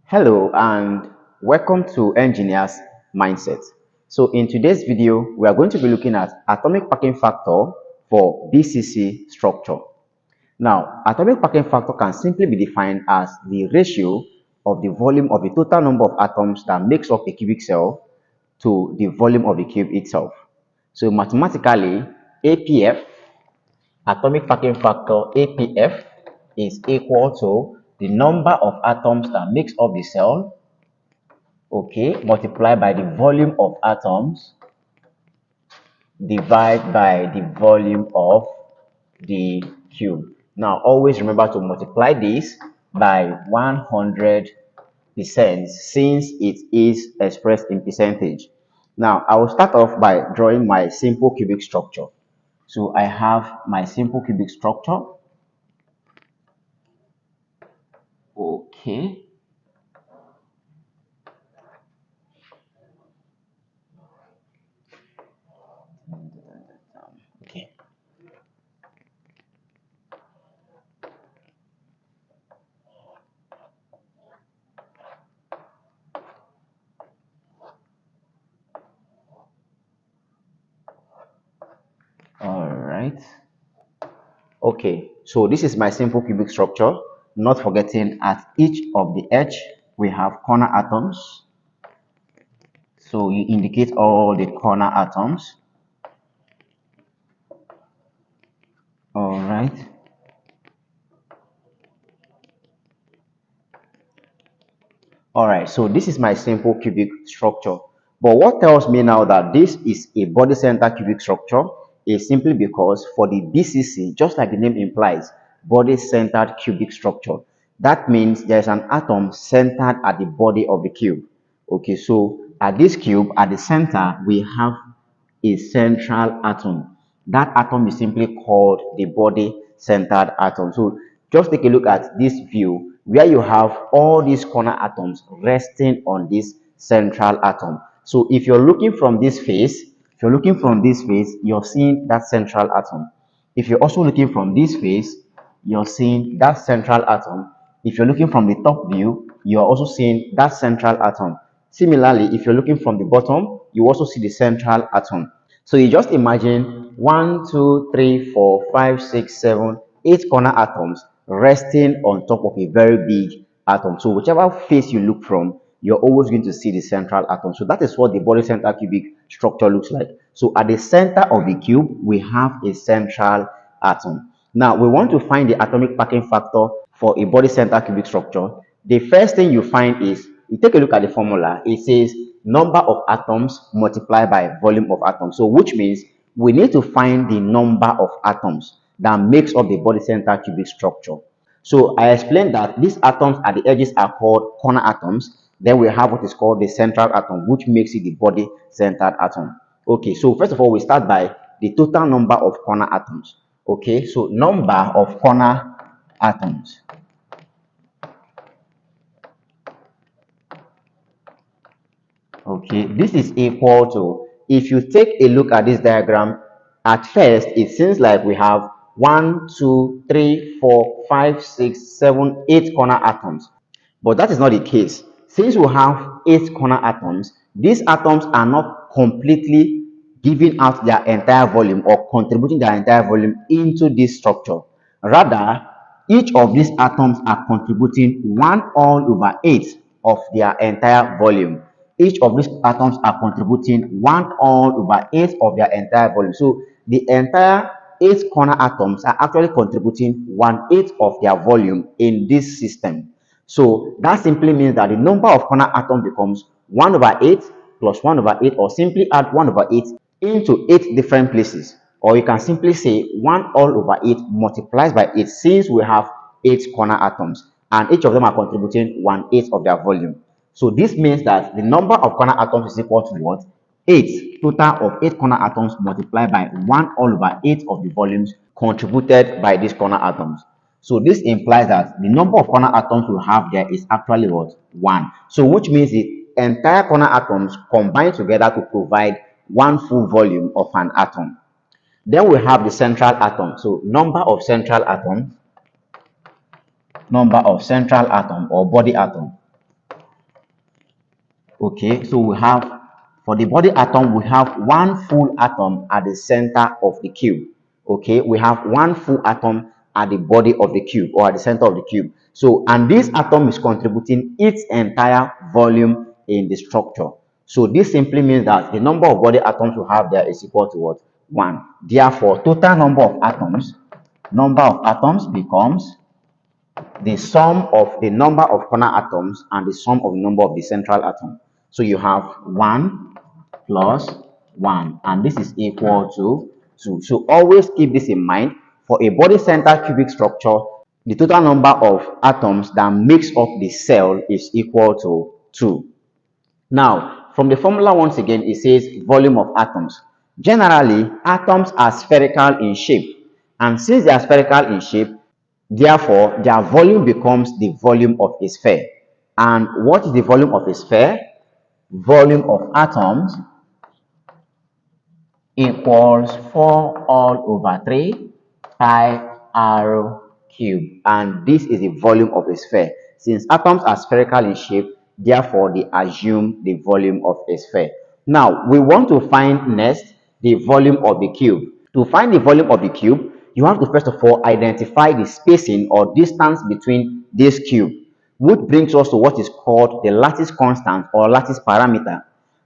Hello and welcome to Engineers Mindset. So in today's video, we are going to be looking at atomic packing factor for BCC structure. Now, atomic packing factor can simply be defined as the ratio of the volume of the total number of atoms that makes up a cubic cell to the volume of the cube itself. So mathematically, APF, atomic packing factor APF, is equal to the number of atoms that makes up the cell, okay, multiplied by the volume of atoms divided by the volume of the cube. Now, always remember to multiply this by 100% since it is expressed in percentage. Now, I will start off by drawing my simple cubic structure. So, I have my simple cubic structure. Okay. Okay. All right. Okay, so this is my simple cubic structure. Not forgetting at each of the edge we have corner atoms. So you indicate all the corner atoms. All right. All right, so this is my simple cubic structure. But what tells me now that this is a body center cubic structure is simply because for the BCC, just like the name implies, body centered cubic structure, that means there's an atom centered at the body of the cube. Okay, so at this cube, at the center, we have a central atom. That atom is simply called the body centered atom. So just take a look at this view where you have all these corner atoms resting on this central atom. So if you're looking from this face, you're seeing that central atom. If you're also looking from this face, you're seeing that central atom. If you're looking from the top view, you're also seeing that central atom. Similarly, if you're looking from the bottom, you also see the central atom. So you just imagine 1, 2, 3, 4, 5, 6, 7, 8 corner atoms resting on top of a very big atom. So whichever face you look from, you're always going to see the central atom. So that is what the body center cubic structure looks like. So at the center of the cube, we have a central atom. Now we want to find the atomic packing factor for a body center cubic structure. The first thing you find is, you take a look at the formula. It says number of atoms multiplied by volume of atoms. So which means we need to find the number of atoms that makes up the body center cubic structure. So I explained that these atoms at the edges are called corner atoms. Then we have what is called the central atom, which makes it the body centered atom. Okay, so first of all, we start by the total number of corner atoms. Okay, so number of corner atoms. Okay, this is equal to, if you take a look at this diagram, at first it seems like we have 1, 2, 3, 4, 5, 6, 7, 8 corner atoms. But that is not the case. Since we have 8 corner atoms, these atoms are not completely giving out their entire volume or contributing their entire volume into this structure. Rather, each of these atoms are contributing 1 all over 8 of their entire volume. Each of these atoms are contributing 1 all over 8 of their entire volume. So the entire 8 corner atoms are actually contributing 1/8 of their volume in this system. So that simply means that the number of corner atoms becomes 1 over 8 plus 1 over 8, or simply add 1 over 8 into 8 different places. Or you can simply say 1 all over 8 multiplies by 8, since we have 8 corner atoms and each of them are contributing 1/8 of their volume. So this means that the number of corner atoms is equal to what? 8. Total of 8 corner atoms multiplied by 1 all over 8 of the volumes contributed by these corner atoms. So this implies that the number of corner atoms we have there is actually what? 1. So which means the entire corner atoms combine together to provide one full volume of an atom. Then we have the central atom. So number of central atom or body atom. Okay, so we have, for the body atom, we have one full atom at the center of the cube. Okay, we have one full atom at the body of the cube or at the center of the cube. So, and this atom is contributing its entire volume in the structure. So this simply means that the number of body atoms we have there is equal to what? 1. Therefore, total number of atoms becomes the sum of the number of corner atoms and the sum of the number of the central atom. So you have 1 plus 1, and this is equal to 2. So always keep this in mind. For a body center cubic structure, the total number of atoms that makes up the cell is equal to 2. Now, from the formula once again, it says volume of atoms. Generally, atoms are spherical in shape, and since they are spherical in shape, therefore, their volume becomes the volume of a sphere. And what is the volume of a sphere? Volume of atoms equals 4 all over 3 pi r cube. And this is the volume of a sphere. Since atoms are spherical in shape, therefore they assume the volume of a sphere. Now, we want to find next the volume of the cube. To find the volume of the cube, you have to first of all identify the spacing or distance between this cube, which brings us to what is called the lattice constant or lattice parameter.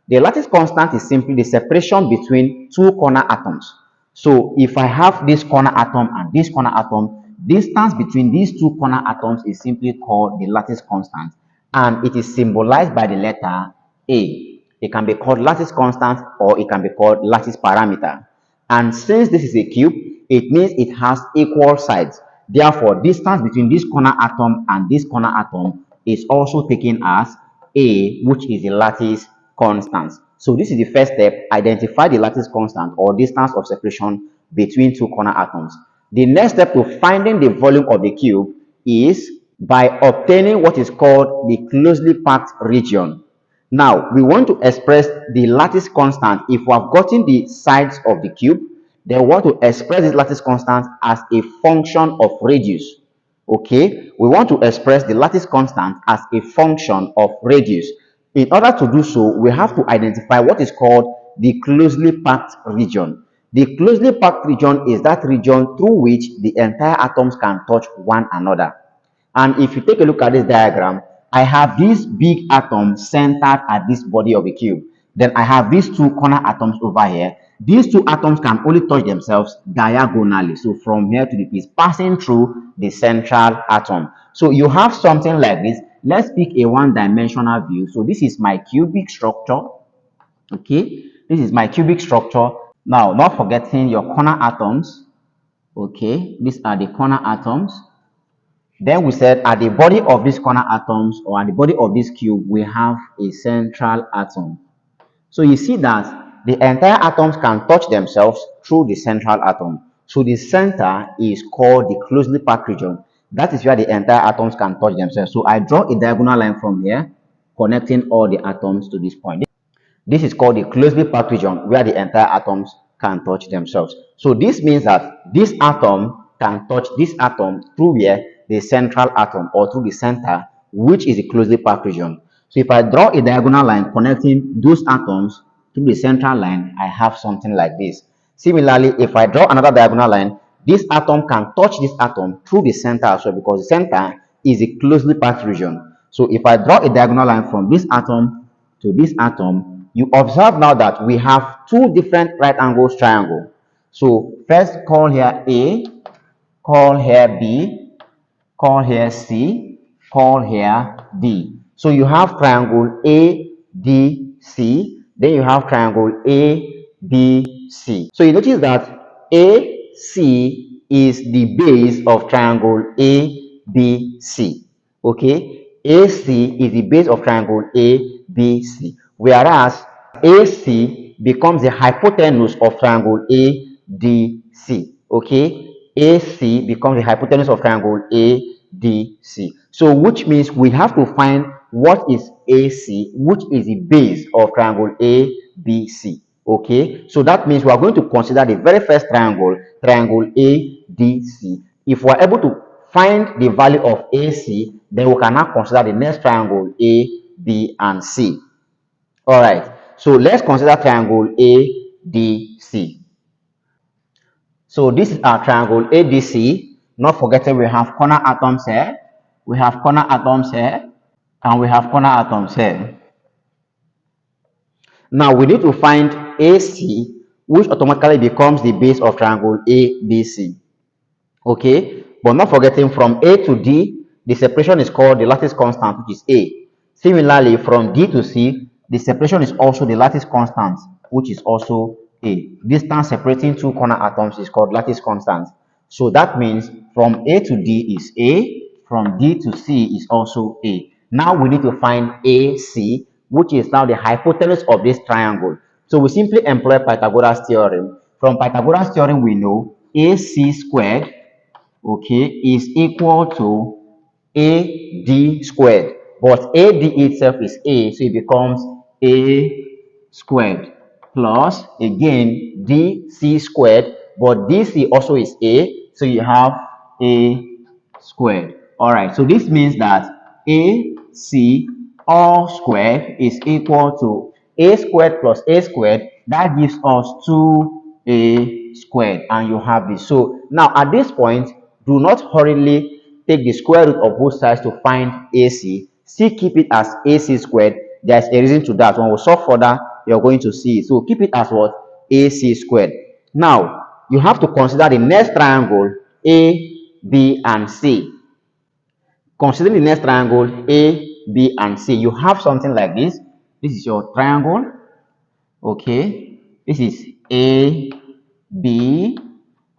The lattice constant is simply the separation between two corner atoms. So if I have this corner atom and this corner atom, distance between these two corner atoms is simply called the lattice constant, and it is symbolized by the letter A. It can be called lattice constant or it can be called lattice parameter. And since this is a cube, it means it has equal sides. Therefore, distance between this corner atom and this corner atom is also taken as A, which is the lattice constant. So this is the first step. Identify the lattice constant or distance of separation between two corner atoms. The next step to finding the volume of the cube is by obtaining what is called the closely packed region. Now, we want to express the lattice constant. If we have gotten the sides of the cube, then we want to express this lattice constant as a function of radius. Okay, we want to express the lattice constant as a function of radius. In order to do so, we have to identify what is called the closely packed region. The closely packed region is that region through which the entire atoms can touch one another. And if you take a look at this diagram, I have this big atom centered at this body of a cube. Then I have these two corner atoms over here. These two atoms can only touch themselves diagonally. So from here to the piece, passing through the central atom. So you have something like this. Let's pick a one-dimensional view. So this is my cubic structure. Okay, this is my cubic structure. Now, not forgetting your corner atoms. Okay, these are the corner atoms. Then we said at the body of these corner atoms or at the body of this cube, we have a central atom. So you see that the entire atoms can touch themselves through the central atom. So the center is called the closely packed region. That is where the entire atoms can touch themselves. So I draw a diagonal line from here, connecting all the atoms to this point. This is called the closely packed region where the entire atoms can touch themselves. So this means that this atom can touch this atom through where the central atom or through the center, which is the closely packed region. So if I draw a diagonal line connecting those atoms through the central line, I have something like this. Similarly, if I draw another diagonal line, this atom can touch this atom through the center as well because the center is a closely packed region. So if I draw a diagonal line from this atom to this atom, you observe now that we have two different right angles triangle. So first call here A, call here B, call here C, call here D. So you have triangle A, D, C. Then you have triangle A, B, C. So you notice that AC is the base of triangle A, B, C. Okay? AC is the base of triangle A, B, C. Whereas AC becomes the hypotenuse of triangle A, D, C. Okay? AC becomes the hypotenuse of triangle ADC. So which means we have to find what is AC, which is the base of triangle ABC. Okay, so that means we are going to consider the very first triangle, triangle ADC. If we are able to find the value of AC, then we can now consider the next triangle A, B, and C. All right, so let's consider triangle ADC. So this is our triangle ADC. Not forgetting we have corner atoms here, we have corner atoms here, and we have corner atoms here. Now we need to find AC, which automatically becomes the base of triangle ABC. Okay, but not forgetting from A to D, the separation is called the lattice constant, which is A. Similarly, from D to C, the separation is also the lattice constant, which is also A. Distance separating two corner atoms is called lattice constant. So that means from A to D is A, from D to C is also A. Now we need to find AC, which is now the hypotenuse of this triangle. So we simply employ Pythagoras theorem. From Pythagoras theorem, we know AC squared, okay, is equal to AD squared. But AD itself is A, so it becomes A squared plus, again, DC squared, but DC also is A, so you have A squared. All right, so this means that AC all squared is equal to A squared plus A squared. That gives us 2A squared, and you have this. So now at this point, do not hurriedly take the square root of both sides to find AC. Still keep it as AC squared. There's a reason to that. When we solve further, you're going to see it. So keep it as what? AC squared. Now, you have to consider the next triangle, A, B, and C. Consider the next triangle, A, B, and C. You have something like this. This is your triangle. Okay. This is A, B,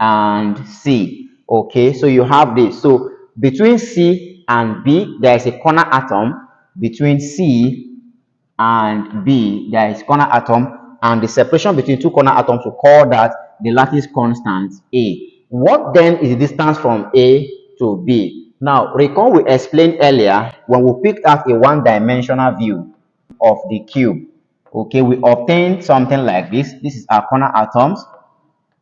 and C. Okay, so you have this. So between C and B, there is a corner atom. Between C and B, there is corner atom, and the separation between two corner atoms, we call that the lattice constant A. What then is the distance from A to B? Now, recall we explained earlier when we picked out a one-dimensional view of the cube. Okay, we obtained something like this. This is our corner atoms.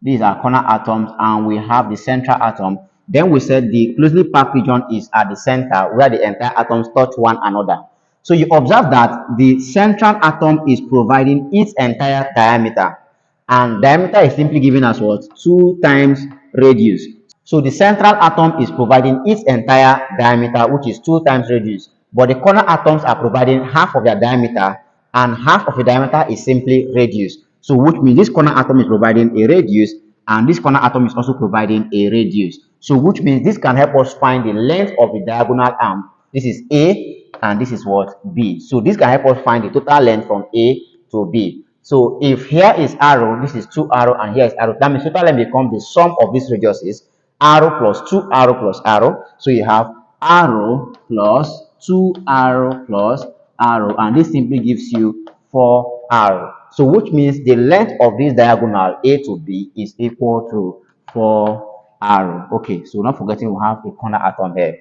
These are corner atoms, and we have the central atom. Then we said the closely packed region is at the center where the entire atoms touch one another. So you observe that the central atom is providing its entire diameter, and diameter is simply given as what? 2 times radius. So the central atom is providing its entire diameter, which is 2 times radius, but the corner atoms are providing half of their diameter, and half of the diameter is simply radius. So which means this corner atom is providing a radius, and this corner atom is also providing a radius. So which means this can help us find the length of the diagonal arm. This is A, and this is what? B. So this can help us find the total length from A to B. So if here is arrow, this is 2 arrow, and here is arrow, that means total length becomes the sum of these radiuses, arrow plus 2 arrow plus arrow. So you have arrow plus 2 arrow plus arrow, and this simply gives you 4 arrow. So which means the length of this diagonal A to B is equal to 4 arrow. Okay, so not forgetting we have a corner atom here.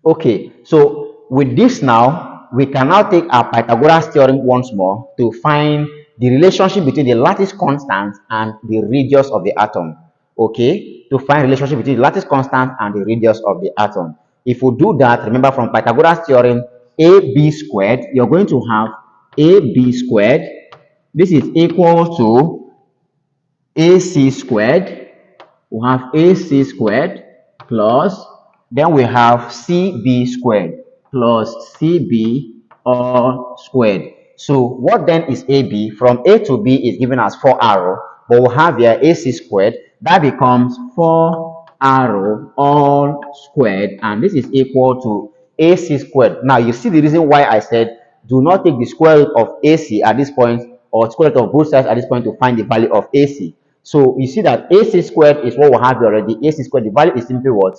Okay, so with this now, we can now take our Pythagoras theorem once more to find the relationship between the lattice constant and the radius of the atom. Okay, to find relationship between the lattice constant and the radius of the atom. If we do that, remember from Pythagoras theorem, AB squared, you're going to have AB squared. This is equal to AC squared. We have AC squared plus, then we have CB squared plus CB all squared. So what then is AB? From A to B is given as 4 arrow, but we have here AC squared. That becomes 4 arrow all squared, and this is equal to AC squared. Now you see the reason why I said do not take the square root of AC at this point, or square root of both sides at this point to find the value of AC. So you see that AC squared is what we have already. AC squared, the value is simply what?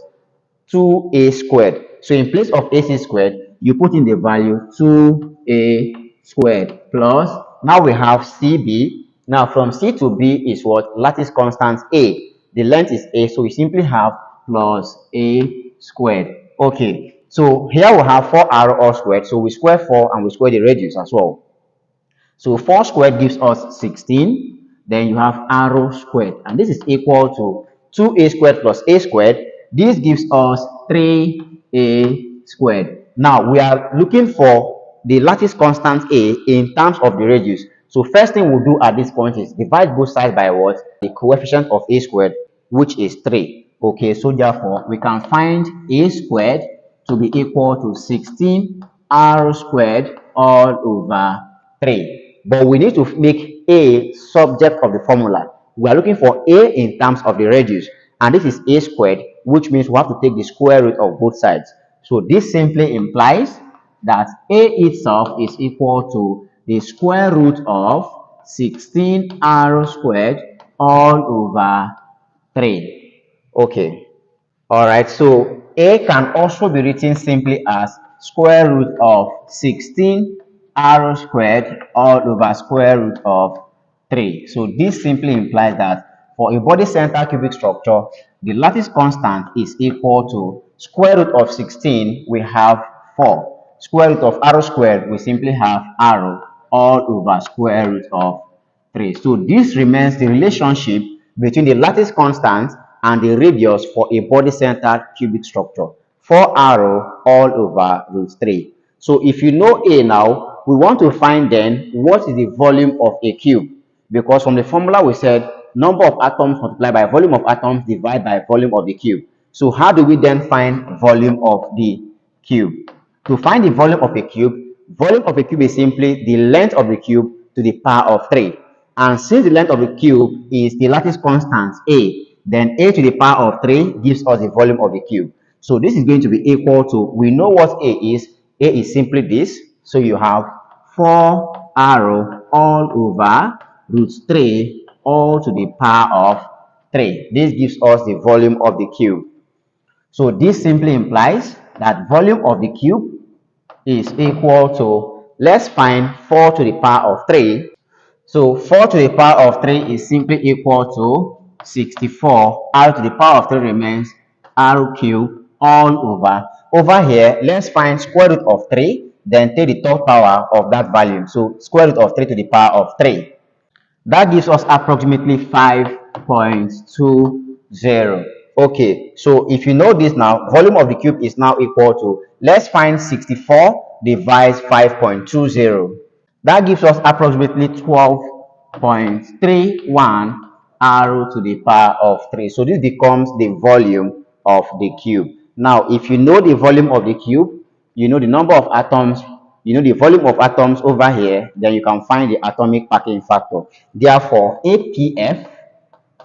2A squared. So in place of AC squared, you put in the value 2A squared plus, now we have CB. Now from C to B is what? Lattice constant A. The length is A, so we simply have plus A squared. Okay, so here we have 4 arrow all squared, so we square 4 and we square the radius as well. So 4 squared gives us 16. Then you have arrow squared, and this is equal to 2a squared plus a squared. This gives us 3a squared. Now we are looking for the lattice constant a in terms of the radius. So first thing we'll do at this point is divide both sides by what? The coefficient of a squared, which is 3. Okay, so therefore we can find a squared to be equal to 16 r squared all over 3. But we need to make a subject of the formula. We are looking for a in terms of the radius, and this is a squared, which means we have to take the square root of both sides. So this simply implies that a itself is equal to the square root of 16r squared all over 3. Okay. All right, so a can also be written simply as square root of 16 r squared all over square root of 3. So this simply implies that for a body center cubic structure, the lattice constant is equal to square root of 16, we have 4. Square root of r squared, we simply have r all over square root of 3. So this remains the relationship between the lattice constant and the radius for a body-centered cubic structure. 4r all over root 3. So if you know A now, we want to find then what is the volume of a cube. Because from the formula we said number of atoms multiplied by volume of atoms divided by volume of the cube. So how do we then find volume of the cube? To find the volume of a cube is simply the length of the cube to the power of 3. And since the length of the cube is the lattice constant a, then a to the power of 3 gives us the volume of the cube. So this is going to be equal to, we know what a is. A is simply this. So you have 4r all over root 3 all to the power of 3. This gives us the volume of the cube. So this simply implies that volume of the cube is equal to, let's find 4 to the power of 3. So 4 to the power of 3 is simply equal to 64. R to the power of 3 remains r cubed all over. Over here, let's find square root of 3, then take the third power of that value. So square root of 3 to the power of 3. That gives us approximately 5.20. Okay, so if you know this now, volume of the cube is now equal to, let's find 64 divides 5.20. That gives us approximately 12.31 r to the power of 3. So this becomes the volume of the cube. Now, if you know the volume of the cube, you know the number of atoms, you know the volume of atoms over here, then you can find the atomic packing factor. Therefore, APF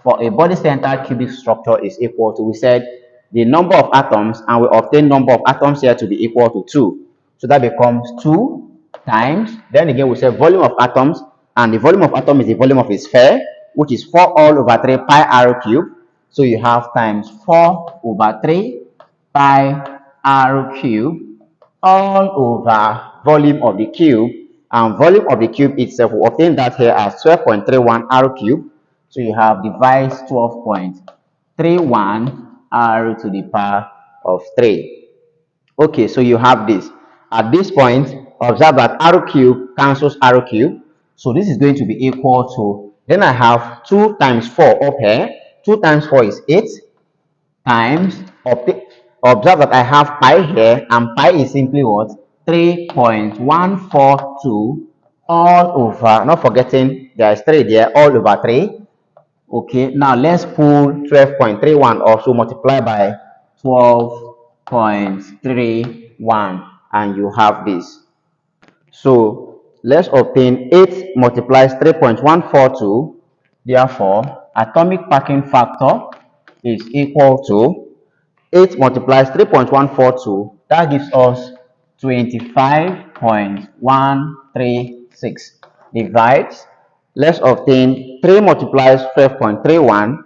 for a body-centered cubic structure is equal to, we said, the number of atoms, and we obtain number of atoms here to be equal to 2. So that becomes 2 times, then again we say volume of atoms, and the volume of atom is the volume of a sphere, which is 4 all over 3 pi r cubed. So you have times 4 over 3 pi r cubed all over volume of the cube, and volume of the cube itself, we obtain that here as 12.31 r cubed. So you have device 12.31 r to the power of 3. Okay, so you have this. At this point, observe that r cube cancels r cube. So this is going to be equal to, then I have 2 times 4 up here. 2 times 4 is 8 times, observe that I have pi here, and pi is simply what? 3.142 all over, not forgetting there is 3 there, all over 3. Okay, now let's pull 12.31 off, so multiply by 12.31 and you have this. So let's obtain 8 multiplies 3.142. Therefore, atomic packing factor is equal to 8 multiplies 3.142. That gives us 25.136. Divides, let's obtain 3 multiplies 12.31.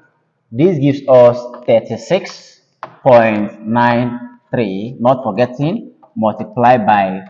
This gives us 36.93, not forgetting, multiply by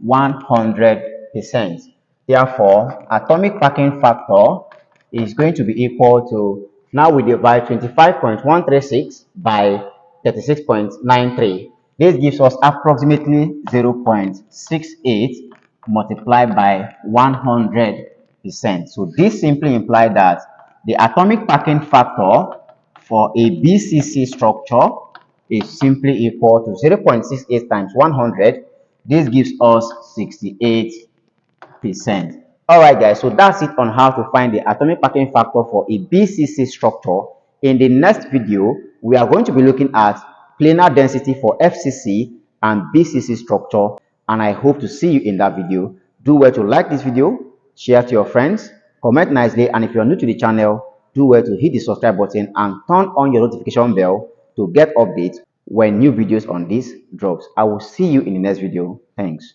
100%. Therefore, atomic packing factor is going to be equal to, now we divide 25.136 by 36.93. This gives us approximately 0.68 multiplied by 100%. So this simply implies that the atomic packing factor for a BCC structure is simply equal to 0.68 times 100. This gives us 68%. Alright guys, so that's it on how to find the atomic packing factor for a BCC structure. In the next video, we are going to be looking at planar density for FCC and BCC structure, and I hope to see you in that video. Do well to like this video, share to your friends, comment nicely, and if you are new to the channel, do well to hit the subscribe button and turn on your notification bell to get updates when new videos on this drops. I will see you in the next video. Thanks.